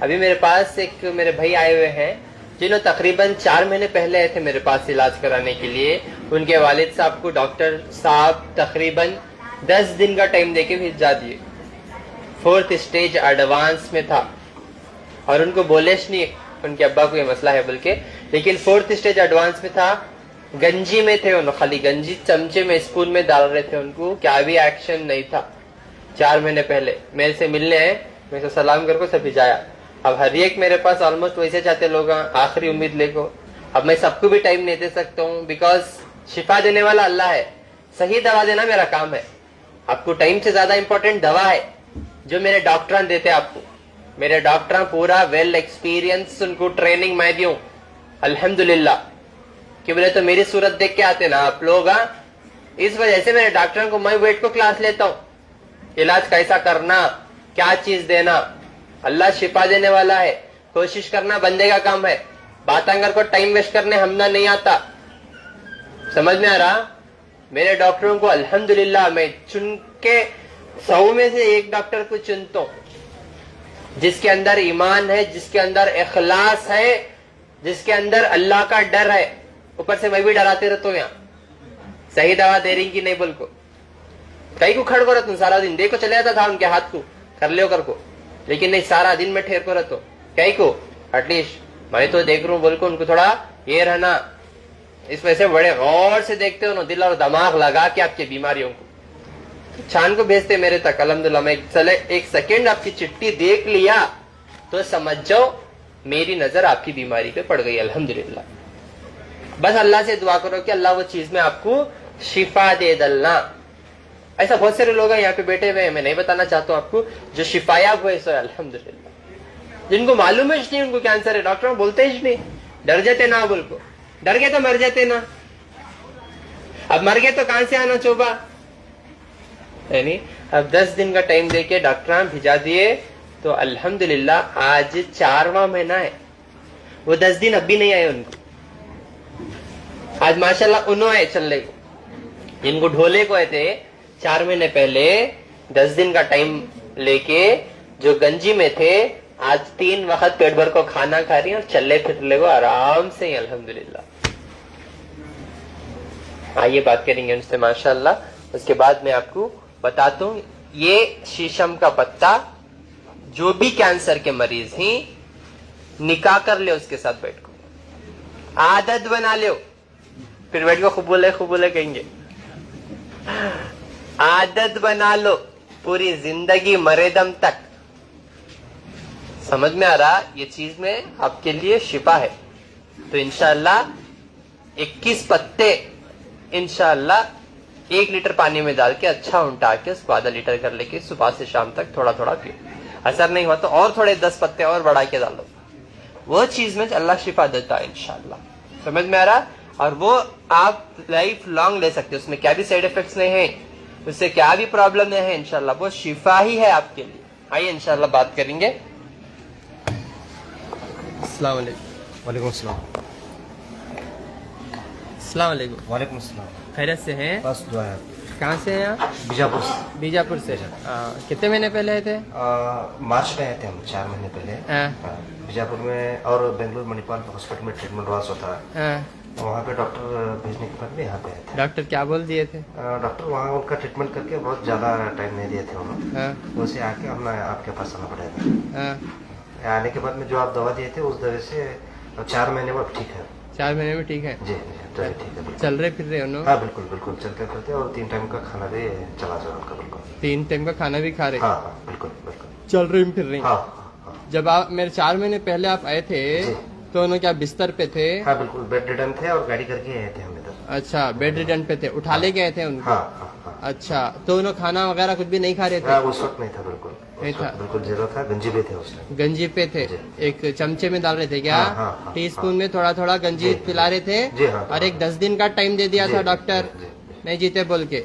अभी मेरे पास एक मेरे भाई आए हुए हैं जिन्होंने तकरीबन 4 महीने पहले आए थे मेरे पास इलाज कराने के लिए। उनके वालिद साहब को डॉक्टर साहब तकरीबन 10 दिन का टाइम देके भिजा दिए। 4th स्टेज एडवांस में था और उनको बोलेश नहीं, उनके अब्बा को ये मसला है बल्कि, लेकिन 4th स्टेज एडवांस में था। गंजी में थे उन्होंने, खाली गंजी चमचे में स्पून में डाल रहे थे, उनको क्या भी एक्शन नहीं था। 4 महीने पहले मेरे से मिलने आए, मैं से सलाम करके सब भिजाया। अब हर एक मेरे पास ऑलमोस्ट वैसे चाहते लोग, आखिरी उम्मीद लेको। अब मैं सबको भी टाइम नहीं दे सकता हूँ, बिकॉज शिफा देने वाला अल्लाह है, सही दवा देना मेरा काम है। आपको टाइम से ज्यादा इंपॉर्टेंट दवा है जो मेरे डॉक्टर देते आपको। मेरे डॉक्टर पूरा वेल एक्सपीरियंस, उनको ट्रेनिंग मैं दूं अल्हम्दुलिल्लाह। कि बोले तो मेरी सूरत देख के आते ना आप लोग, इस वजह से मेरे डॉक्टर को मैं वेट को क्लास लेता हूँ, इलाज कैसा करना, क्या चीज देना। अल्लाह शिफा देने वाला है, कोशिश करना बंदे का काम है। बातंगर को टाइम वेस्ट करने हमना नहीं आता। समझ में आ रहा? मेरे डॉक्टरों को अल्हम्दुलिल्लाह मैं चुन के 100 में से एक डॉक्टर को चुनता हूं जिसके अंदर ईमान है, जिसके अंदर इखलास है, जिसके अंदर अल्लाह का डर है। ऊपर से मैं भी डराते रहता हूँ, यहाँ सही दवा दे रही कि नहीं बोल को। कई को खड़ को रहता हूँ सारा दिन, देखो चले जाता था उनके हाथ को कर ले कर को, लेकिन नहीं सारा दिन में ठेर को रहता हूँ। कई को एटलीस्ट मैं तो देख रहा हूँ बोल को, उनको थोड़ा ये रहना। इस वजह से बड़े गौर से देखते हो ना, दिल और दिमाग लगा के आपकी बीमारियों को छान को भेजते मेरे तक। अल्हम्दुलिल्लाह मैं चले एक सेकेंड आपकी चिट्ठी देख लिया तो समझ जाओ मेरी नजर आपकी बीमारी पे पड़ गई अल्हम्दुलिल्लाह। बस अल्लाह से दुआ करो कि अल्लाह वो चीज में आपको शिफा दे दलना। ऐसा बहुत सारे लोग हैं यहाँ पे बैठे हुए हैं, मैं नहीं बताना चाहता हूँ आपको, जो शिफायाब हुए सो अल्हम्दुलिल्लाह। जिनको मालूम है नहीं उनको कैंसर है, डॉक्टर बोलते ही नहीं, डर जाते ना बोल को, डर गए तो मर जाते ना। अब मर गए तो कहां से आना चोबा, यानी अब 10 दिन का टाइम देके डॉक्टर भिजा दिए तो अल्हम्दुलिल्लाह आज 4वां महीना है। वो 10 दिन अब भी नहीं आए उनको, आज माशाल्लाह उन्होंने आए चलने को। जिनको ढोले को आए थे 4 महीने पहले 10 दिन का टाइम लेके, जो गंजी में थे, आज 3 वक्त पेट भर को खाना खा रही है और चलने फिरने को आराम से ही अल्हम्दुलिल्लाह। आइए बात करेंगे उनसे माशाल्लाह। उसके बाद मैं आपको बताता हूँ, ये शीशम का पत्ता जो भी कैंसर के मरीज ही निकाह कर ले उसके साथ बैठ को, आदत बना ले, फिर बैठ को खूब बोले कहेंगे, आदत बना लो पूरी जिंदगी मरेदम तक। समझ में आ रहा? ये चीज में आपके लिए शिफा है। तो इंशाअल्लाह 21 पत्ते इंशाअल्लाह 1 लीटर पानी में डाल के अच्छा उल्टा के उसको आधा लीटर कर लेके सुबह से शाम तक थोड़ा थोड़ा पियो। असर नहीं हुआ तो और थोड़े 10 पत्ते और बढ़ा के डालो, वो चीज में अल्लाह शिफा देता है इंशाअल्लाह। समझ में आ रहा? और वो आप लाइफ लॉन्ग ले सकते हो, उसमें क्या भी साइड इफेक्ट्स नहीं है, उससे क्या भी प्रॉब्लम नहीं है इंशाअल्लाह, वो शिफा ही है आपके लिए। आइए इंशाअल्लाह बात करेंगे। अस्सलाम वालेकुम। वालेकुम सलाम। अस्सलाम वालेकुम। वालेकुम सलाम। खैरियत से हैं? बस दुआ है। कहाँ से हैं आप? बीजापुर से। बीजापुर से। कितने महीने पहले आए थे? मार्च में आए थे हम, 4 महीने पहले। बीजापुर में और बेंगलुरु मणिपाल हॉस्पिटल में ट्रीटमेंट हुआ होता है, वहाँ पे डॉक्टर भेजने के बाद में यहाँ पे आए थे। डॉक्टर क्या बोल दिए थे? डॉक्टर वहाँ उनका ट्रीटमेंट करके बहुत ज्यादा टाइम नहीं दिए थे उन्होंने, उसे आके हमने आपके पास आना पड़ेगा। आने के बाद में जो आप दवा दिए थे उस दवा से 4 महीने में ठीक है। 4 महीने में ठीक है? जी तो ठीक है। चल रहे फिर रहे उन्होंने? हाँ बिल्कुल बिल्कुल चलते फिरते, और 3 टाइम का खाना भी चला जाए उनका बिल्कुल। 3 टाइम का खाना भी खा रहे? हाँ बिल्कुल बिल्कुल। चल रही फिर रही? हाँ। जब आप मेरे 4 महीने पहले आप आए थे तो उन्होंने क्या बिस्तर पे थे? हाँ बिल्कुल, बेड रिटर्न थे और गाड़ी करके आए थे हम इधर। अच्छा, बेड रिटर्न पे थे, उठा ले गए थे उनको? हाँ। अच्छा, तो उन्होंने खाना वगैरह कुछ भी नहीं खा रहे थे? हाँ, उस वक्त नहीं था बिल्कुल, नहीं था, बिल्कुल जीरो था। गंजी पे थे उस टाइम। गंजी पे थे, एक चमचे में डाल रहे थे क्या? हाँ, टीस्पून में थोड़ा थोड़ा गंजी पिला रहे थे? और एक 10 दिन का टाइम दे दिया था डॉक्टर, नहीं जीते बोल के।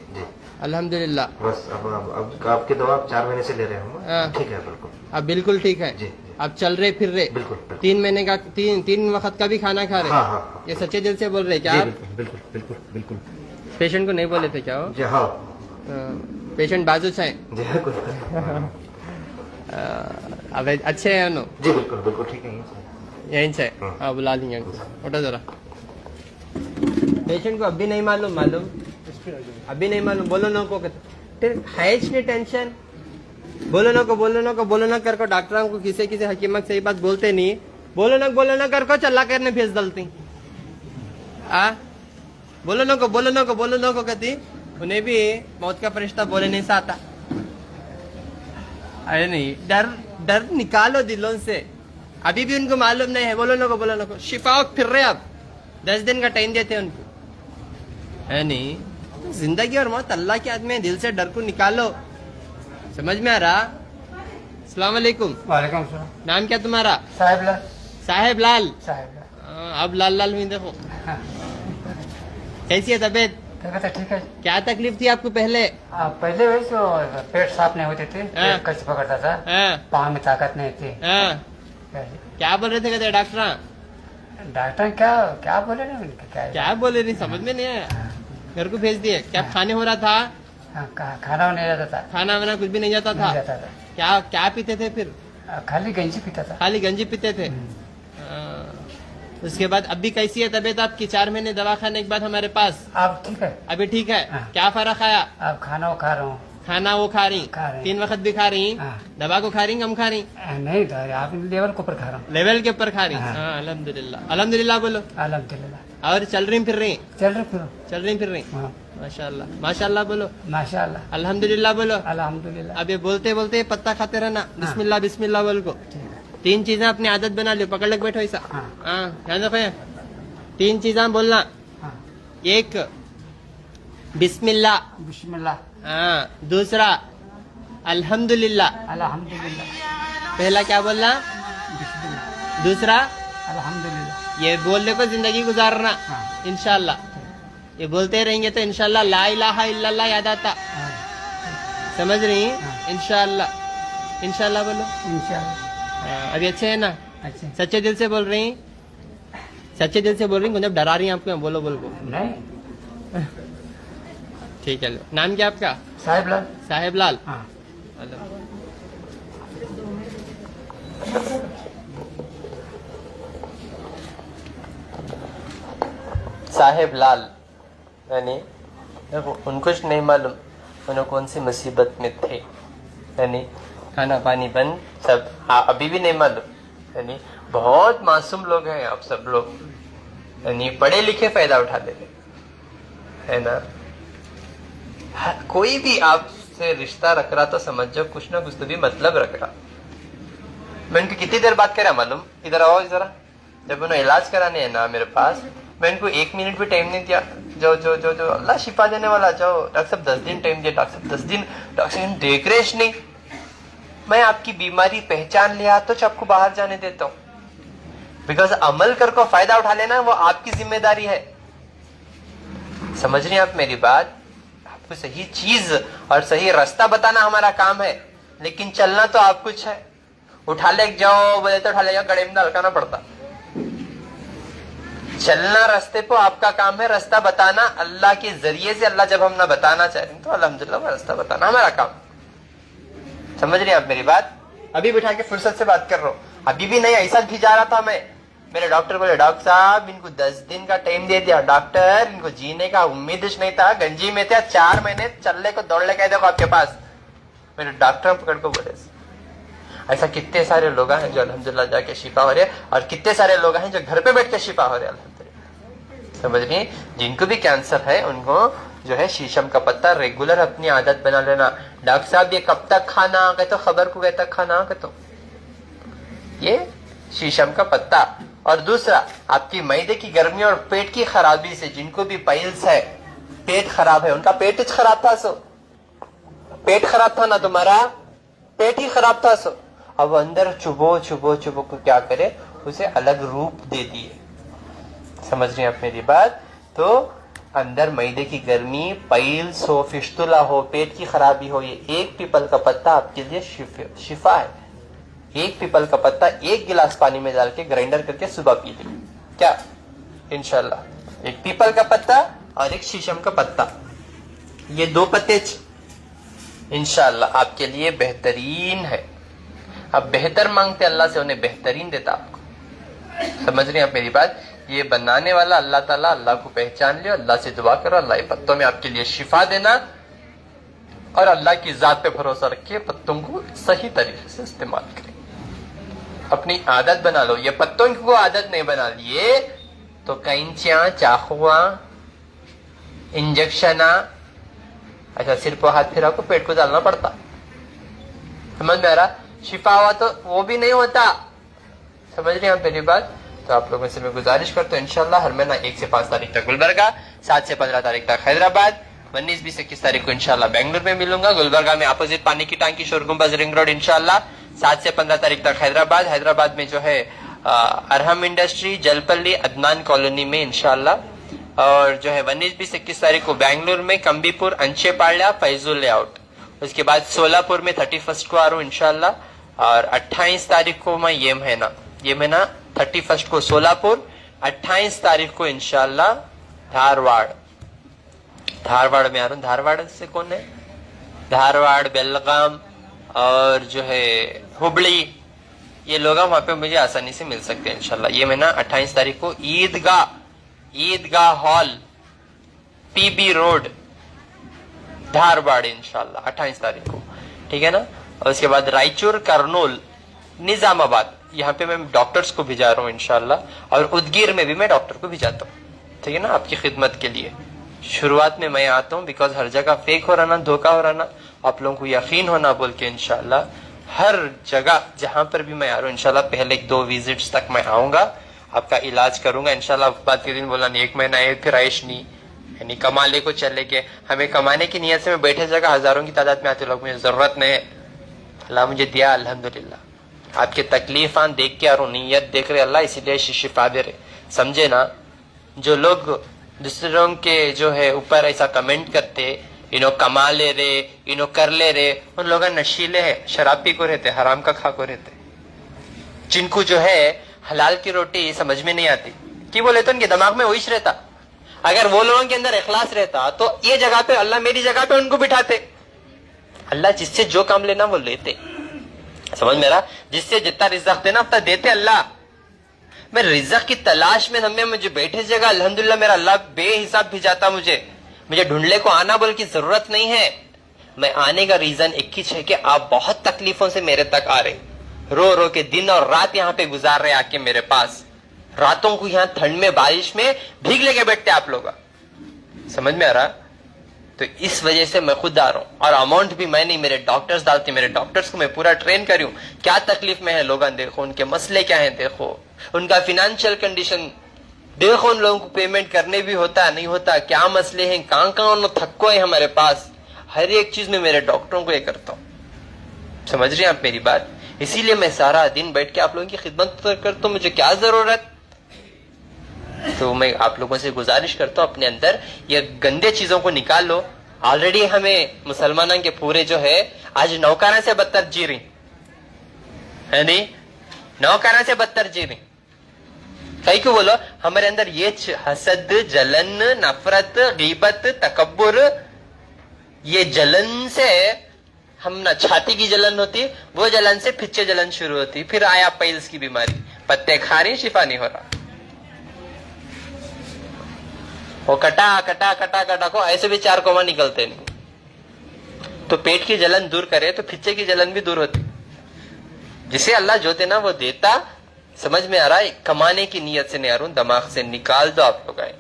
अल्हम्दुलिल्लाह। बस अब आपकी दवा 4 महीने से ले रहे हैं, ठीक है बिल्कुल। अब बिल्कुल ठीक है? अब चल रहे फिर रहे? बिल्कुल। 3 महीने का 3 वक्त का भी खाना खा रहे? हाँ। ये सच्चे दिल से बोल रहे क्या आप? बिल्कुल। पेशेंट को नहीं बोले थे क्या वो? जी हाँ। पेशेंट बाजू से जी हाँ। अब अच्छे हैं उन्होंने? जी बिल्कुल बिल्कुल ठीक है यहीं से? हाँ बुला लेंगे उनको। उठो जरा। पेशेंट को अभी नहीं मालूम अभी नहीं मालूम, बोलो ना को है नहीं टेंशन, बोलो ना कर को डॉक्टर को किसी किसी हकीमत सही बात बोलते नहीं, बोलो ना कर को चला करने भेज दलती बोलो ना को कहती उन्हें भी मौत का फरिश्ता बोले नहीं सा आता। अरे नहीं, डर निकालो दिलों से, अभी भी उनको मालूम नहीं है। बोलो ना को शिफा फिर रहे अब 10 दिन का टाइम देते उनको, है नहीं? जिंदगी और मौत अल्लाह के हाथ में, दिल से डर को निकालो। समझ में आ रहा? अस्सलाम वालेकुम। वालेकुम सलाम। नाम क्या तुम्हारा? साहेब लाल। अब लाल हुई देखो। कैसी है तबीयत? ठीक है। क्या तकलीफ थी आपको पहले? पहले वही तो पेट साफ नहीं होते थे, पेट कच पकड़ता था, पाँव में ताकत नहीं थी। क्या बोल रहे थे कहते डॉक्टर? डॉक्टर क्या बोले नहीं, क्या बोले नहीं समझ में नहीं आया, घर को भेज दिए। क्या खाने हो रहा था? खाना नहीं जाता था, खाना वाना कुछ भी नहीं जाता था। क्या पीते थे फिर? खाली गंजी पीता था। खाली गंजी पीते थे। उसके बाद अभी कैसी है तबीयत आपकी? 4 महीने दवा खाने के बाद हमारे पास अब ठीक है। अभी ठीक है। क्या फर्क आया? अब खाना वो खा रहा हूँ। खाना वो खा रही 3 वक्त भी खा रही? दवा को खा रही कम खा रही? नहीं, आप लेवल के ऊपर खा रहा हूँ। लेवल के ऊपर खा रही? अल्हम्दुलिल्लाह बोलो। अल्हम्दुलिल्लाह। और चल रही फिर रही? चल रही। माशाल्लाह बोलो। माशाल्लाह। अल्हम्दुलिल्लाह बोलो। अल्हम्दुलिल्लाह। अब ये बोलते पत्ता खाते रहना, बिस्मिल्लाह बोल को। 3 चीजें अपनी आदत बना लियो, पकड़ लग बैठो ऐसा। ध्यान रखो, 3 चीजें बोलना। 1 बिस्मिल्लाह। दूसरा अल्हम्दुलिल्लाह। पहला क्या बोलना? बिस्मिल्लाह। दूसरा अल्हम्दुलिल्लाह। ये बोलने को जिंदगी गुजारना इंशाल्लाह। ये बोलते रहेंगे तो इंशाल्लाह ला इलाहा इल्लल्लाह याद आता। समझ रही? इंशाल्लाह बोलो। अभी अच्छे है ना? अच्छे। सच्चे दिल से बोल रही? कुछ डरा रही हैं आपको? बोलो नहीं। ठीक है। लो, नाम क्या आपका? साहेब लाल। साहेब लाल यानी देखो, उनको नहीं मालूम उन्हें कौन सी मुसीबत में थे, यानी खाना पानी बंद सब। अभी भी नहीं मालूम, यानी बहुत मासूम लोग हैं आप सब लोग, यानी पढ़े लिखे फायदा उठा लेते है ना। कोई भी आपसे रिश्ता रख रहा तो समझ जाओ कुछ ना कुछ तो भी मतलब रख रहा। मैं उनकी कितनी देर बात करा मालूम? इधर आओ जरा। जब उन्हें इलाज कराने है ना मेरे पास, मैं इनको 1 मिनट भी टाइम नहीं दिया। जो अल्लाह शिफा देने वाला, जाओ डॉक्टर साहब 10 दिन टाइम दिया। डॉक्टर साहब 10 दिन, डॉक्टर साहब देख रहे नहीं। मैं आपकी बीमारी पहचान लिया तो आपको बाहर जाने देता हूँ, बिकॉज अमल कर को फायदा उठा लेना वो आपकी जिम्मेदारी है। समझ रही हैं आप मेरी बात? आपको सही चीज और सही रास्ता बताना हमारा काम है, लेकिन चलना तो आप कुछ है। उठा ले जाओ बोले तो उठा ले जाओ, गड़े में हल्काना पड़ता। चलना रास्ते पे आपका काम है, रास्ता बताना अल्लाह के जरिए से। अल्लाह जब हम ना बताना चाहें तो अल्हम्दुलिल्लाह रास्ता बताना हमारा काम। समझ रही हैं आप मेरी बात? अभी बिठा के फुर्सत से बात कर रहा हूँ, अभी भी नहीं ऐसा खिंचा रहा था मैं। मेरे डॉक्टर बोले डॉक्टर साहब इनको 10 दिन का टाइम दे दिया डॉक्टर, इनको जीने का उम्मीद नहीं था, गंजी में थे 4 महीने, चलने को दौड़ने का देखो आपके पास। मेरे डॉक्टर पकड़ को बोले ऐसा कितने सारे लोग हैं जो अल्हम्दुलिल्लाह जाके शिफा हो रहे, और कितने सारे लोग हैं जो घर पे बैठ के शिफा हो रहे अल्हम्दुलिल्लाह। समझ रही? जिनको भी कैंसर है उनको जो है शीशम का पत्ता रेगुलर अपनी आदत बना लेना। डॉक्टर साहब ये कब तक खाना? कहते तो खबर को कहता खाना, कहते ये शीशम का पत्ता। और दूसरा आपकी मैदे की गर्मी और पेट की खराबी से, जिनको भी पाइल्स है, पेट खराब है, उनका पेट खराब था सो, पेट खराब था ना तुम्हारा, पेट ही खराब था सो, अब अंदर चुबो को क्या करे, उसे अलग रूप दे दिए। समझ रही हैं आप मेरी बात? तो अंदर मैदे की गर्मी, पाइल्स हो, फिस्तुला हो, पेट की खराबी हो, ये एक पीपल का पत्ता आपके लिए शिफा है। एक पीपल का पत्ता 1 गिलास पानी में डाल के ग्राइंडर करके सुबह पी ले, क्या इंशाल्लाह। एक पीपल का पत्ता और एक शीशम का पत्ता, ये 2 पत्ते इंशाल्लाह आपके लिए बेहतरीन है। आप बेहतर मांगते अल्लाह से, उन्हें बेहतरीन देता आपको। समझ रहे हैं आप मेरी बात? ये बनाने वाला अल्लाह ताला, अल्लाह को पहचान लियो, अल्लाह से दुआ करो, अल्लाह ये पत्तों में आपके लिए शिफा देना, और अल्लाह की जात पे भरोसा रखिए, पत्तों को सही तरीके से इस्तेमाल करें। अपनी आदत बना लो। ये पत्तों को आदत नहीं बना लिए तो कैंचियां, चाकुआ, इंजेक्शना, अच्छा सिर पर हाथ फिरा को पेट को डालना पड़ता। समझ में आ रहा? शिफा हुआ तो वो भी नहीं होता। समझ रहे हैं आप मेरी बात? तो आप लोगों से मैं गुजारिश करता हूँ इंशाल्लाह हर महीना 1 से 5 तारीख तक गुलबर्गा, 7 से 15 तारीख तक हैदराबाद, 19, 20, 21 तारीख को इंशाल्लाह बेंगलुरु में मिलूंगा। गुलबर्गा में अपोजिट पानी की टांकी, शोर गुंबज, रिंग रोड इंशाल्लाह। 7 से 15 तारीख तक हैदराबाद में जो है अरहम इंडस्ट्री, जलपल्ली, अदनान कॉलोनी में इंशाल्लाह। और जो है 19, 20, 21 तारीख को बेंगलुरु में कंबीपुर, अंचेपाड़ा, फैजुल लेआउट। उसके बाद सोलापुर में 31 को आ रहा हूँ इंशाल्लाह। और 28 तारीख को मैं ये महीना 31 को सोलापुर, 28 तारीख को इंशाल्लाह धारवाड़ में आ रहा हूँ। धारवाड़ से कौन है? धारवाड़, बेलगाम और जो है हुबली, ये लोग वहां पे मुझे आसानी से मिल सकते हैं इंशाल्लाह। ये महीना 28 तारीख को ईदगाह हॉल, पीबी रोड, धारवाड़ इंशाल्लाह 28 तारीख को, ठीक है ना। और उसके बाद रायचूर, करनूल, निजामाबाद, यहाँ पे मैं डॉक्टर्स को भिजा रहा हूँ इंशाल्लाह। और उदगीर में भी मैं डॉक्टर को भिजाता हूँ, ठीक है ना, आपकी खिदमत के लिए। शुरुआत में मैं आता हूँ बिकॉज हर जगह फेक हो रहा ना, धोखा हो रहा ना, आप लोगों को यकीन होना बोल के इंशाल्लाह हर जगह जहां पर भी मैं आ रहा हूँ इंशाल्लाह पहले 1-2 विजिट्स तक मैं आऊंगा, आपका इलाज करूंगा इंशाल्लाह। बात के दिन बोला नहीं 1 महीना है फिर आयुष नहीं, यानी कमा ले को चले गए। हमें कमाने की नीयत से मैं बैठे जगह हजारों की तादाद में आते लोग, मुझे जरूरत नहीं है, अल्लाह मुझे दिया अल्हम्दुलिल्लाह। आपके तकलीफान देख के आ रहा हूँ, नीयत देख रहे अल्लाह, इसीलिए शिफा दे रहे, समझे ना। जो लोग दूसरों के जो है ऊपर ऐसा कमेंट करते, इनो कमा ले रहे, इनो कर ले रहे, उन लोग नशीले है, शराब पी को रहते, हराम का खा को रहते, जिनको जो है हलाल की रोटी समझ में नहीं आती कि बोले तो उनके दिमाग में वही रहता। अगर वो लोगों के अंदर इखलास रहता तो ये जगह पे अल्लाह मेरी जगह पे उनको बिठाते। अल्लाह जिससे जो काम लेना वो लेते, समझ मेरा, जिससे जितना रिज़्क़ देना उतना देते अल्लाह। मैं रिज़्क़ की तलाश में हमें मुझे बैठे जगह अल्हम्दुलिल्लाह मेरा अल्लाह बेहिसाब भिजाता मुझे ढूंढने को आना बोल की जरूरत नहीं है। मैं आने का रीजन एक ही है कि आप बहुत तकलीफों से मेरे तक आ रहे, रो रो के दिन और रात यहाँ पे गुजार रहे आके मेरे पास, रातों को यहाँ ठंड में बारिश में भीग लेके बैठते आप लोग, समझ में आ रहा। तो इस वजह से मैं खुद आ रहा हूँ, और अमाउंट भी मैं नहीं, मेरे डॉक्टर्स डालते, मेरे डॉक्टर्स को मैं पूरा ट्रेन करी हूँ, क्या तकलीफ में है लोग देखो, उनके मसले क्या है देखो, उनका फिनेंशियल कंडीशन देखो, उन लोगों को पेमेंट करने भी होता नहीं होता, क्या मसले हैं, कहाँ थक्को है हमारे पास, हर एक चीज में मेरे डॉक्टरों को ये करता हूँ। समझ रहे हैं आप मेरी बात? इसीलिए मैं सारा दिन बैठ के आप लोगों की खिदमत करता हूँ, मुझे क्या जरूरत। तो मैं आप लोगों से गुजारिश करता हूँ अपने अंदर ये गंदे चीजों को निकाल लो। ऑलरेडी हमें मुसलमानों के पूरे जो है आज नौकारा से बदतर जी रही है, नहीं नौकारा से बदतर जी रही। कहीं क्यों बोलो, हमारे अंदर ये हसद, जलन, नफरत, गीबत, तकब्बुर, ये जलन से हम ना छाती की जलन होती, वो जलन से फिच्चे जलन शुरू होती, फिर आया पाइल्स की बीमारी, पत्ते खा रही शिफा नहीं हो रहा। वो कटा कटा कटा कटा को ऐसे भी 4 कोमा निकलते नहीं। तो पेट की जलन दूर करे तो फिच्चे की जलन भी दूर होती। जिसे अल्लाह जो देना वो देता, समझ में आ रहा है। कमाने की नीयत से नहीं आ रहा हूं, दिमाग से निकाल दो आप लोग आए,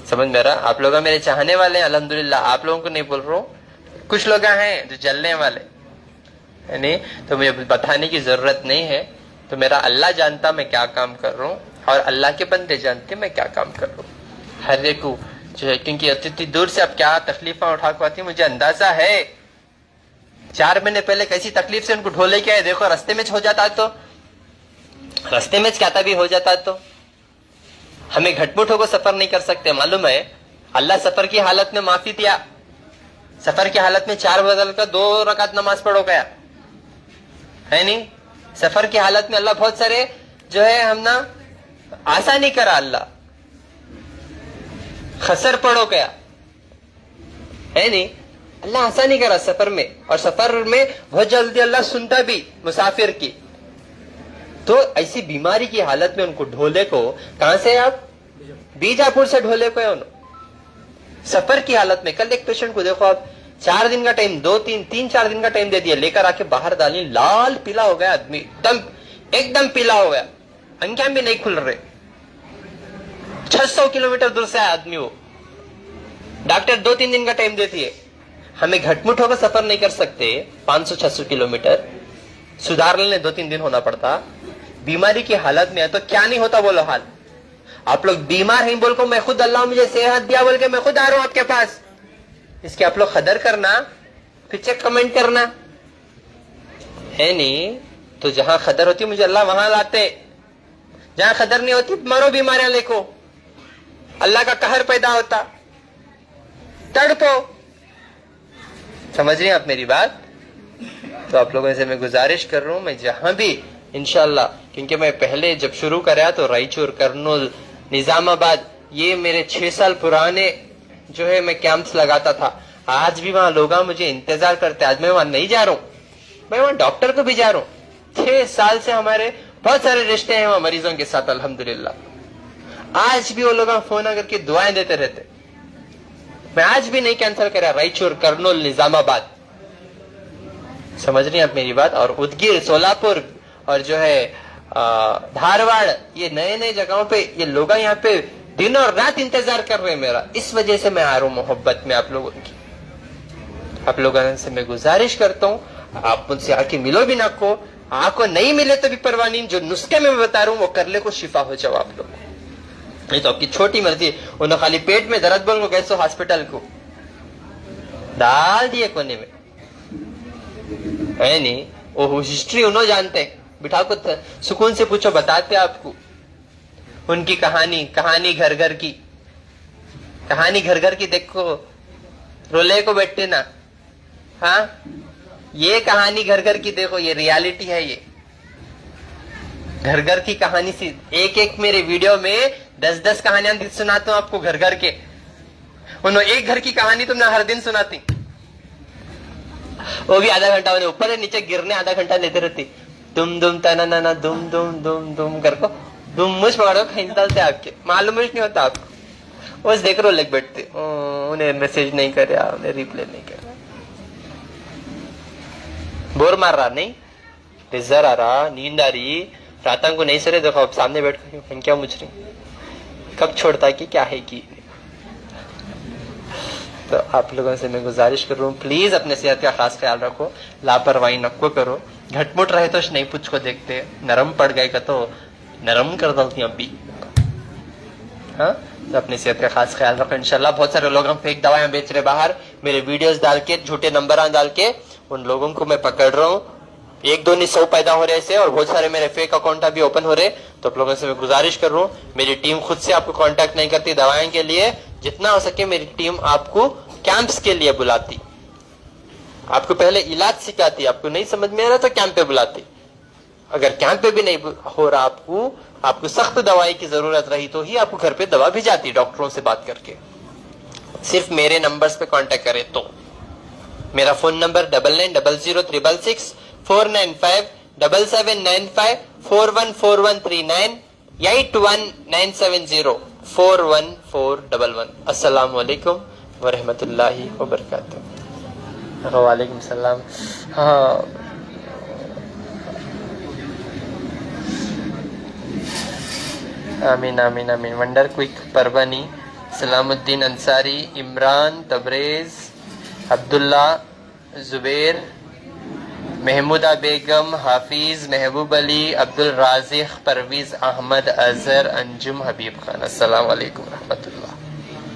समझ में आ रहा। आप लोग मेरे चाहने वाले हैं अल्हम्दुलिल्लाह, आप लोगों को नहीं बोल रहा हूं, कुछ लोग हैं जो जलने वाले है नहीं, तो मुझे बताने की जरूरत नहीं है। तो मेरा अल्लाह जानता मैं क्या काम कर रहा हूँ, और अल्लाह के बंदे जानते मैं क्या काम कर रहा हूँ। हर एक को जो है, क्योंकि इतनी दूर से अब क्या तकलीफा उठा के आती है मुझे अंदाजा है। 4 महीने पहले कैसी तकलीफ से उनको ढोले क्या है देखो, रास्ते में हो जाता तो, रास्ते में क्या भी हो जाता तो हमें घटमुट को सफर नहीं कर सकते, मालूम है। अल्लाह सफर की हालत में माफी दिया, सफर की हालत में 4 बदल का 2 रकात नमाज पढ़ो गया है नहीं। सफर की हालत में अल्लाह बहुत सारे जो है हम ना आसानी करा, अल्लाह खसर पढ़ो गया है नहीं। अल्लाह आसानी करा सफर में, और सफर में बहुत जल्दी अल्लाह सुनता भी मुसाफिर की। तो ऐसी बीमारी की हालत में उनको ढोले को, कहां से आप, बीजापुर से ढोले को है उन्होंने, सफर की हालत में। कल एक पेशेंट को देखो आप, 4 दिन का टाइम, 3-4 दिन का टाइम दे दिया, लेकर आके बाहर डाली, लाल पीला हो गया आदमी, एकदम पीला हो गया, अंकियां भी नहीं खुल रहे। 600 किलोमीटर दूर से आया आदमी वो, डॉक्टर 2-3 दिन का टाइम देती है। हमें घटमुट होकर सफर नहीं कर सकते 500-600 किलोमीटर, सुधार लेने 2-3 दिन होना पड़ता। बीमारी की हालत में है तो क्या नहीं होता बोलो हाल। आप लोग बीमार हैं बोल को मैं खुद, अल्लाह मुझे सेहत दिया बोल के मैं खुद आ रहा हूं आपके पास, इसकी आप लोग कदर करना, फिर चेक कमेंट करना है नहीं। तो जहां कदर होती मुझे अल्लाह वहां लाते, जहां कदर नहीं होती मरो बीमारियां लेको, अल्लाह का कहर पैदा होता, तड़पो। समझ रहे हैं आप मेरी बात? तो आप लोगों से मैं गुजारिश कर रहा हूं, मैं जहां भी इंशाल्लाह, क्योंकि मैं पहले जब शुरू कराया तो रायचूर, कर्नूल, निजामाबाद, ये मेरे 6 साल पुराने जो है मैं कैंप्स लगाता था। आज भी वहां लोग मुझे इंतजार करते, आज मैं वहां नहीं जा रहा हूं, मैं वहां डॉक्टर को भी जा रहा हूं। 6 साल से हमारे बहुत सारे रिश्ते हैं वहां मरीजों के साथ अल्हम्दुलिल्लाह। आज भी वो लोग फोन करके दुआएं देते रहते। मैं आज भी नहीं कैंसिल करा रायचूर, कर्नूल, निजामाबाद। समझ रही हैं आप मेरी बात? और उदगीर, सोलापुर और जो है धारवाड़, ये नए नए जगहों पे ये लोग यहाँ पे दिन और रात इंतजार कर रहे हैं मेरा। इस वजह से मैं आ रहा हूं मोहब्बत में आप लोगों की। आप लोगों से मैं गुजारिश करता हूँ, आप मुझसे आके मिलो भी ना को, आपको नहीं मिले तो भी परवाह नहीं, जो नुस्खे में बता रहा हूँ वो कर ले को शिफा हो जाओ आप लोग। नहीं तो आपकी छोटी मर्जी। उन्होंने खाली पेट में दर्द बोल को कैसे हॉस्पिटल को डाल दिए कोने में, है नहीं? वो हिस्ट्री उन्होंने जानते हैं, बिठा को सुकून से पूछो, बताते आपको उनकी कहानी घर घर की कहानी, घर घर की। देखो रोले को बैठते ना, हाँ ये कहानी घर घर की देखो, ये रियलिटी है। ये घर घर की कहानी सी, एक मेरे वीडियो में 10-10 कहानियां सुनाता हूं आपको घर घर के। उन्होंने एक घर की कहानी तुमने हर दिन सुनाती, वो भी आधा घंटा, उन्हें ऊपर नीचे गिरने आधा घंटा लेते रहती। दुम दुम तना ना दुम दुम दुम दुम करको दुम मुझ पकड़ो खींचते आपके, मालूम ही नहीं होता आपको। बस देख रो लग बैठते, उन्हें मैसेज नहीं करे, उन्हें रिप्लाई नहीं करे, बोर मार रहा नहीं, रिजर आ रहा, नींद आ रही, रात को नहीं सरे। देखो अब सामने बैठ कर क्या मुझ रही, कब छोड़ता कि क्या है कि। तो आप लोगों से मैं गुजारिश कर रहा हूँ, प्लीज अपने सेहत का खास ख्याल रखो, लापरवाही नको करो। घटमुट रहे तो नहीं पूछ को देखते, नरम पड़ गए का तो नरम कर दो अभी। हाँ, तो अपनी सेहत का खास ख्याल रखो इंशाल्लाह। बहुत सारे लोग हम फेक दवाएं बेच रहे बाहर, मेरे वीडियोस डाल के, झूठे नंबर डाल के, उन लोगों को मैं पकड़ रहा हूँ। 1-2 नहीं 100 पैदा हो रहे ऐसे, और बहुत सारे मेरे फेक अकाउंट भी ओपन हो रहे। तो आप लोगों से मैं गुजारिश कर रहा हूँ, मेरी टीम खुद से आपको कांटेक्ट नहीं करती दवाएं के लिए। जितना हो सके मेरी टीम आपको कैंप्स के लिए बुलाती, आपको पहले इलाज सिखाती, आपको नहीं समझ में आ रहा तो कैंप पे बुलाती। अगर कैंप पे भी नहीं हो रहा आपको सख्त दवाई की जरूरत रही तो ही आपको घर पे दवा भी जाती डॉक्टरों से बात करके। सिर्फ मेरे नंबर्स पे कांटेक्ट करें तो। मेरा फोन नंबर 990066 495 7795 414139 8197041411। अस्सलाम वालेकुम वरहमतुल्लाहि वबरकातुहू। वालेकुम सलाम। हाँ, आमीन आमीन आमीन। वंडर क्विक परवानी, सलामुद्दीन अंसारी, इमरान, तबरेज, अब्दुल्ला, जुबैर, महमूदा बेगम, हाफिज, महबूब अली, अब्दुल राजिक, परवीज अहमद, अजहर, अंजुम, हबीब खान। अस्सलाम वालेकुम रहमतुल्लाह।